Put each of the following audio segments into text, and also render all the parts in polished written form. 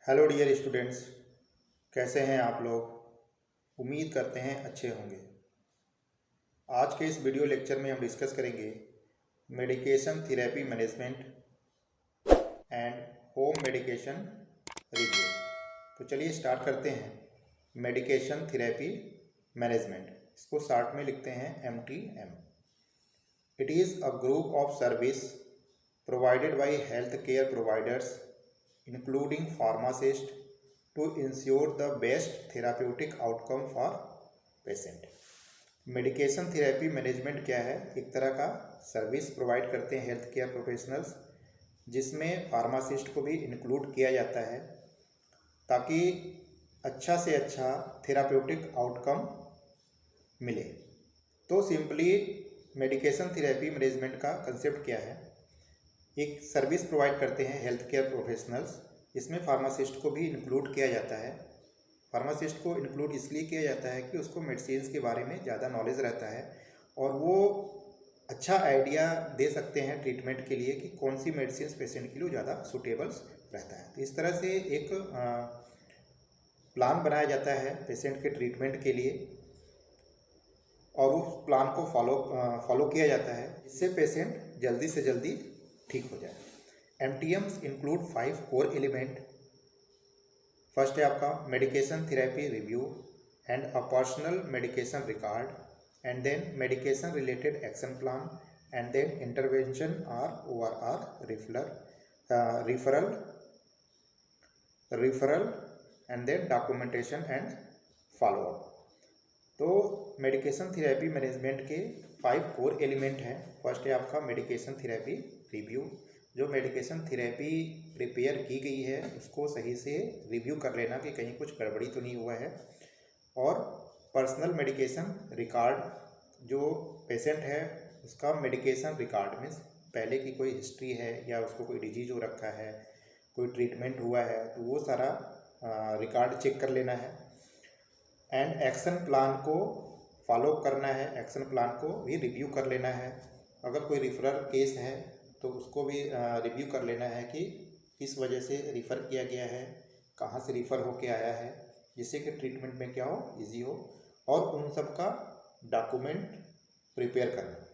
Hello dear students, कैसे हैं आप लोग। उम्मीद करते हैं अच्छे होंगे। आज के इस वीडियो लेक्चर में हम डिस्कस करेंगे medication therapy management and home medication review. तो चलिए स्टार्ट करते हैं। मेडिकेशन थेरेपी मैनेजमेंट, इसको शॉर्ट में लिखते हैं MTM। It is a group of service provided by health care providers including pharmacists to ensure the best therapeutic outcome for patient। Medication therapy management क्या है? एक तरह का सर्विस प्रोवाइड करते हैं हेल्थ केयर प्रोफेशनल्स, जिसमें फार्मासिस्ट को भी इंक्लूड किया जाता है ताकि अच्छा से अच्छा थेराप्यूटिक आउटकम मिले। तो सिंपली मेडिकेशन थेरेपी मैनेजमेंट का कंसेप्ट क्या है? एक सर्विस प्रोवाइड करते हैं हेल्थ केयर प्रोफेशनल्स, इसमें फार्मासिस्ट को भी इंक्लूड किया जाता है। फार्मासिस्ट को इंक्लूड इसलिए किया जाता है कि उसको मेडिसिन के बारे में ज़्यादा नॉलेज रहता है और वो अच्छा आइडिया दे सकते हैं ट्रीटमेंट के लिए कि कौन सी मेडिसिन पेशेंट के लिए ज़्यादा सूटेबल्स रहता है। तो इस तरह से एक प्लान बनाया जाता है पेशेंट के ट्रीटमेंट के लिए और उस प्लान को फॉलो किया जाता है जिससे पेशेंट जल्दी से जल्दी ठीक हो जाए। MTMs include 5 core element. First है आपका medication therapy review and a personal medication record, and then medication related action plan, and then intervention और ORR referral and then documentation and follow up. तो मेडिकेशन थेरेपी मैनेजमेंट के 5 core element हैं। First है आपका medication therapy review, जो medication therapy prepare की गई है उसको सही से रिव्यू कर लेना कि कहीं कुछ गड़बड़ी तो नहीं हुआ है। और पर्सनल मेडिकेशन रिकॉर्ड, जो पेशेंट है उसका मेडिकेशन रिकॉर्ड में पहले की कोई हिस्ट्री है या उसको कोई डिजीज हो रखा है, कोई ट्रीटमेंट हुआ है, तो वो सारा रिकॉर्ड चेक कर लेना है। एंड एक्शन प्लान को फॉलो करना है, एक्शन प्लान को भी रिव्यू कर लेना है। अगर कोई रिफरल केस है तो उसको भी रिव्यू कर लेना है कि किस वजह से रिफ़र किया गया है, कहाँ से रिफ़र होके आया है, जिससे कि ट्रीटमेंट में क्या हो, इजी हो, और उन सब का डॉक्यूमेंट प्रिपेयर करना।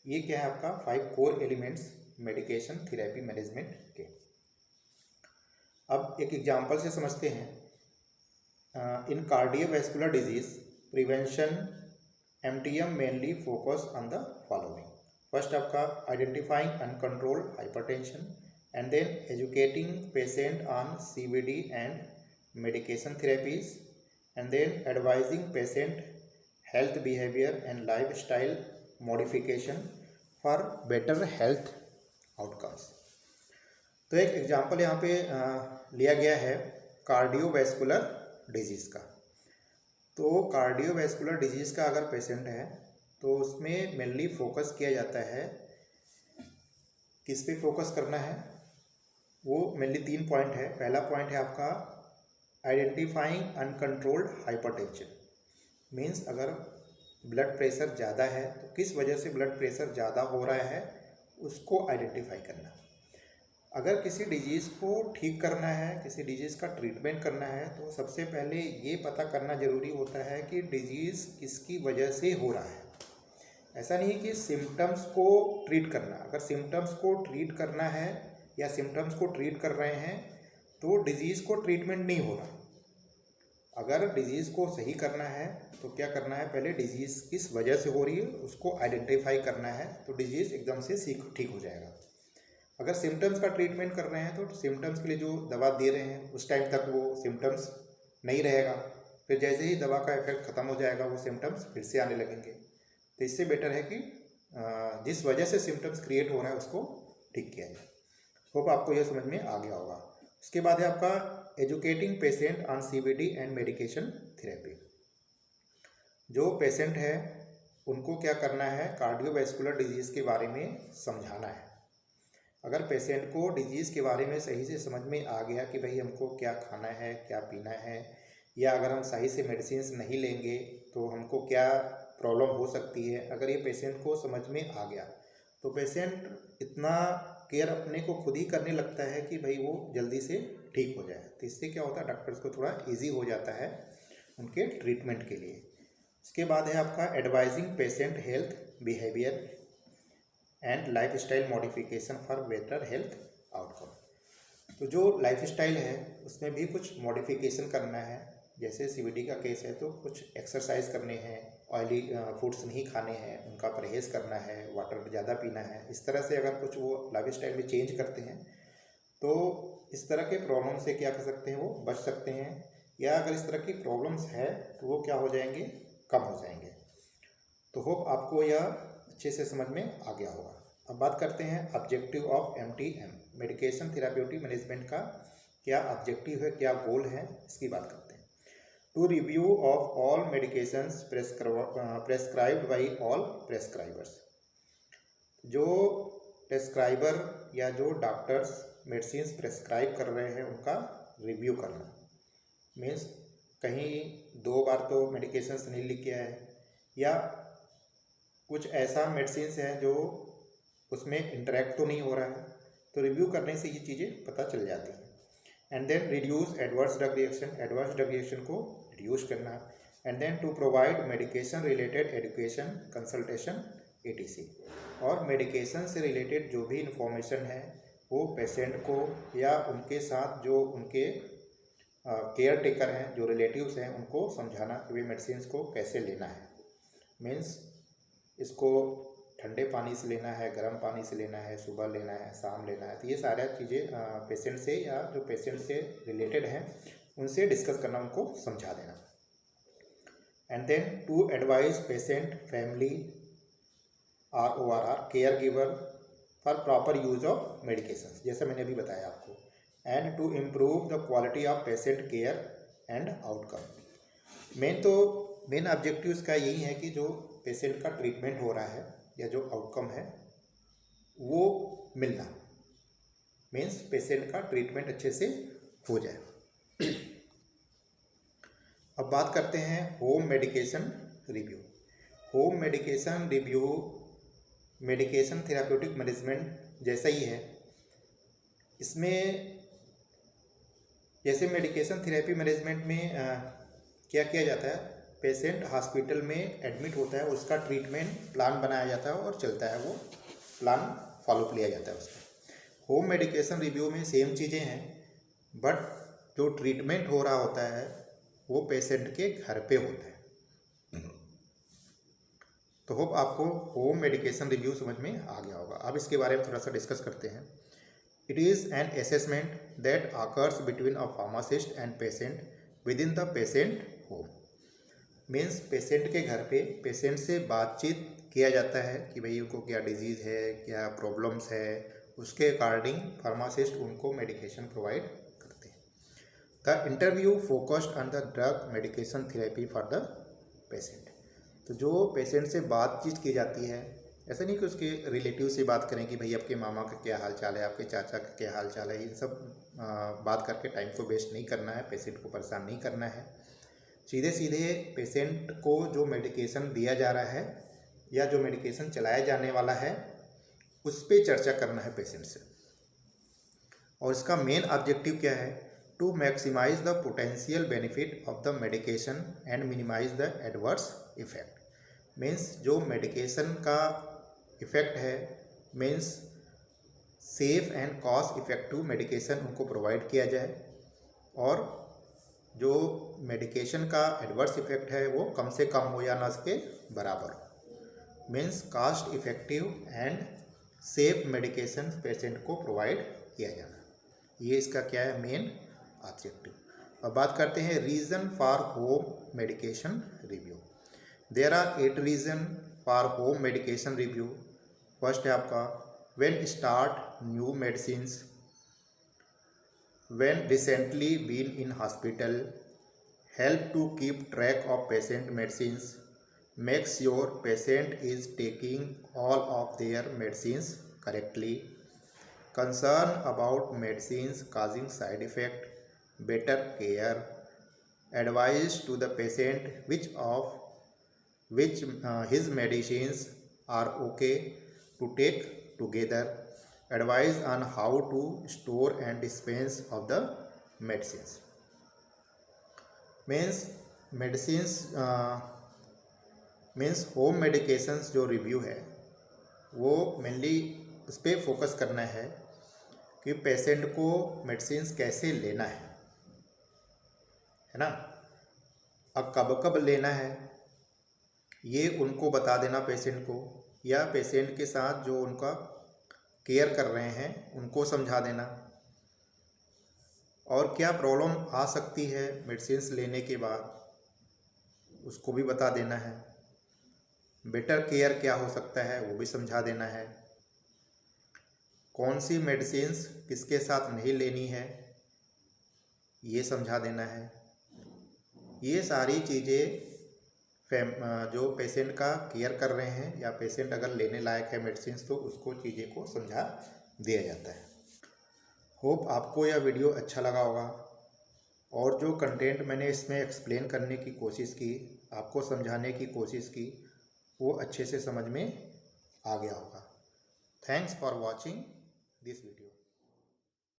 ये क्या है आपका 5 core elements medication therapy management के। अब एक एग्जांपल से समझते हैं। In cardiovascular disease prevention MTM mainly focus on the following. First आपका identifying uncontrolled hypertension, and then educating patient on CVD and medication therapies, and then advising patient health behaviour and lifestyle modification for better health outcomes. तो एक example यहाँ पे लिया गया है cardiovascular disease का। तो कार्डियोवैस्कुलर डिजीज़ का अगर पेशेंट है तो उसमें मेनली फोकस किया जाता है। किस पे फोकस करना है? वो मेनली 3 पॉइंट है। पहला पॉइंट है आपका आइडेंटिफाइंग अनकंट्रोल्ड हाइपरटेंशन, मीन्स अगर ब्लड प्रेशर ज़्यादा है तो किस वजह से ब्लड प्रेशर ज़्यादा हो रहा है उसको आइडेंटिफाई करना। अगर किसी डिजीज़ को ठीक करना है, किसी डिजीज़ का ट्रीटमेंट करना है, तो सबसे पहले ये पता करना ज़रूरी होता है कि डिजीज़ किसकी वजह से हो रहा है। ऐसा नहीं कि सिम्टम्स को ट्रीट करना। अगर सिम्टम्स को ट्रीट करना है या सिम्टम्स को ट्रीट कर रहे हैं तो डिजीज़ को ट्रीटमेंट नहीं हो रहा। अगर डिजीज़ को सही करना है तो क्या करना है, पहले डिजीज़ किस वजह से हो रही है उसको आइडेंटिफाई करना है, तो डिजीज़ एकदम से ठीक हो जाएगा। अगर सिम्टम्स का ट्रीटमेंट कर रहे हैं तो सिम्टम्स के लिए जो दवा दे रहे हैं उस टाइम तक वो सिम्टम्स नहीं रहेगा, फिर जैसे ही दवा का इफेक्ट ख़त्म हो जाएगा वो सिम्टम्स फिर से आने लगेंगे। तो इससे बेटर है कि जिस वजह से सिम्टम्स क्रिएट हो रहा है उसको ठीक किया जाए। होप आपको यह समझ में आ गया होगा। उसके बाद है आपका educating patient on CVD and medication therapy. जो पेशेंट है उनको क्या करना है, कार्डियोवैस्कुलर डिजीज़ के बारे में समझाना है। अगर पेशेंट को डिजीज़ के बारे में सही से समझ में आ गया कि भाई हमको क्या खाना है, क्या पीना है, या अगर हम सही से मेडिसिन नहीं लेंगे तो हमको क्या प्रॉब्लम हो सकती है, अगर ये पेशेंट को समझ में आ गया तो पेशेंट इतना केयर अपने को खुद ही करने लगता है कि भाई वो जल्दी से ठीक हो जाए। तो इससे क्या होता है, डॉक्टर्स को थोड़ा इजी हो जाता है उनके ट्रीटमेंट के लिए। उसके बाद है आपका advising patient health behaviour and lifestyle modification for better health outcome. तो जो लाइफस्टाइल है उसमें भी कुछ मॉडिफिकेशन करना है। जैसे सीवीडी का केस है तो कुछ एक्सरसाइज करने हैं, ऑयली फूड्स नहीं खाने हैं, उनका परहेज़ करना है, वाटर ज़्यादा पीना है। इस तरह से अगर कुछ वो लाइफस्टाइल में चेंज करते हैं तो इस तरह के प्रॉब्लम से क्या कर सकते हैं, वो बच सकते हैं। या अगर इस तरह की प्रॉब्लम्स है तो वो क्या हो जाएंगे, कम हो जाएंगे। तो होप आपको यह अच्छे से समझ में आ गया होगा। अब बात करते हैं objective of MTM, medication therapeutic management का क्या ऑब्जेक्टिव है, क्या गोल है, इसकी बात करते हैं। To review of all medications prescribed by all prescribers. जो प्रेस्क्राइबर या जो डॉक्टर्स मेडिसिन प्रेस्क्राइब कर रहे हैं उनका रिव्यू करना। मीन्स कहीं 2 बार तो मेडिकेशंस नहीं लिख के आए, या कुछ ऐसा मेडिसिन है जो उसमें इंटरेक्ट तो नहीं हो रहा है, तो रिव्यू करने से ये चीज़ें पता चल जाती हैं। And then reduce adverse drug reaction, adverse drug reaction को रिड्यूस करना। And then to provide medication related education consultation etc। और मेडिकेशन से रिलेटेड जो भी इंफॉर्मेशन है वो पेशेंट को या उनके साथ जो उनके केयर टेकर हैं, जो रिलेटिव्स हैं, उनको समझाना कि वे मेडिसिन को कैसे लेना है। मीन्स इसको ठंडे पानी से लेना है, गर्म पानी से लेना है, सुबह लेना है, शाम लेना है। तो ये सारा चीज़ें पेशेंट से या जो पेशेंट से रिलेटेड हैं उनसे डिस्कस करना, उनको समझा देना। And then to advise patient family RORR caregiver for proper use of medication, जैसा मैंने अभी बताया आपको। And to improve the quality of patient care and outcome. Main objective इसका यही है कि जो पेशेंट का ट्रीटमेंट हो रहा है या जो आउटकम है वो मिलना। मीन्स पेशेंट का ट्रीटमेंट अच्छे से हो जाए। अब बात करते हैं home medication review. Home medication review medication therapeutic management जैसा ही है। इसमें जैसे मेडिकेशन थेरेपी मैनेजमेंट में क्या किया जाता है, पेशेंट हॉस्पिटल में एडमिट होता है, उसका ट्रीटमेंट प्लान बनाया जाता है और चलता है, वो प्लान फॉलो लिया जाता है उसका। होम मेडिकेशन रिव्यू में सेम चीज़ें हैं, बट जो ट्रीटमेंट हो रहा होता है वो पेशेंट के घर पे होता है। तो होप आपको होम मेडिकेशन रिव्यू समझ में आ गया होगा। अब इसके बारे में थोड़ा सा डिस्कस करते हैं। It is an assessment that occurs between a pharmacist and patient with in the patient home. Means patient के घर पे पेशेंट से बातचीत किया जाता है कि भाई उनको क्या डिजीज़ है, क्या प्रॉब्लम्स है, उसके अकॉर्डिंग फार्मासिस्ट उनको मेडिकेशन प्रोवाइड करते हैं। The interview focused on the drug medication therapy for the patient. तो जो पेशेंट से बातचीत की जाती है, ऐसा नहीं कि उसके रिलेटिव से बात करें कि भाई आपके मामा का क्या हाल चाल है, आपके चाचा का क्या हाल चाल है, इन सब बात करके टाइम को वेस्ट नहीं करना है, पेशेंट को परेशान नहीं करना है। सीधे सीधे पेशेंट को जो मेडिकेशन दिया जा रहा है या जो मेडिकेशन चलाया जाने वाला है उस पर चर्चा करना है पेशेंट से। और इसका मेन ऑब्जेक्टिव क्या है, to maximise the potential benefit of the medication and minimise the adverse effect. Means जो मेडिकेशन का इफ़ेक्ट है, means safe and cost effective medication उनको प्रोवाइड किया जाए, और जो मेडिकेशन का एडवर्स इफ़ेक्ट है वो कम से कम हो या ना उसके बराबर हो। Means cost effective and safe medication patient को प्रोवाइड किया जाना, ये इसका क्या है, मेन ऑब्जेक्टिव। अब बात करते हैं reason for home medication review. There are 8 reason for home medication review. First है आपका when start new medicines, when recently been in hospital, help to keep track of patient medicines, make sure patient is taking all of their medicines correctly, concern about medicines causing side effect, better care, advice to the patient which his medicines are okay to take together, advice on how to store and dispense of the medicines. Means home medications जो review है वो mainly उस पर focus करना है कि patient को medicines कैसे लेना है ना। अब कब कब लेना है ये उनको बता देना पेशेंट को, या पेशेंट के साथ जो उनका केयर कर रहे हैं उनको समझा देना, और क्या प्रॉब्लम आ सकती है मेडिसिन्स लेने के बाद उसको भी बता देना है। बेटर केयर क्या हो सकता है वो भी समझा देना है। कौन सी मेडिसिन्स किसके साथ नहीं लेनी है ये समझा देना है। ये सारी चीज़ें जो पेशेंट का केयर कर रहे हैं या पेशेंट अगर लेने लायक है मेडिसिन्स तो उसको चीज़ें को समझा दिया जाता है। होप आपको यह वीडियो अच्छा लगा होगा, और जो कंटेंट मैंने इसमें एक्सप्लेन करने की कोशिश की, आपको समझाने की कोशिश की, वो अच्छे से समझ में आ गया होगा। Thanks for watching this video.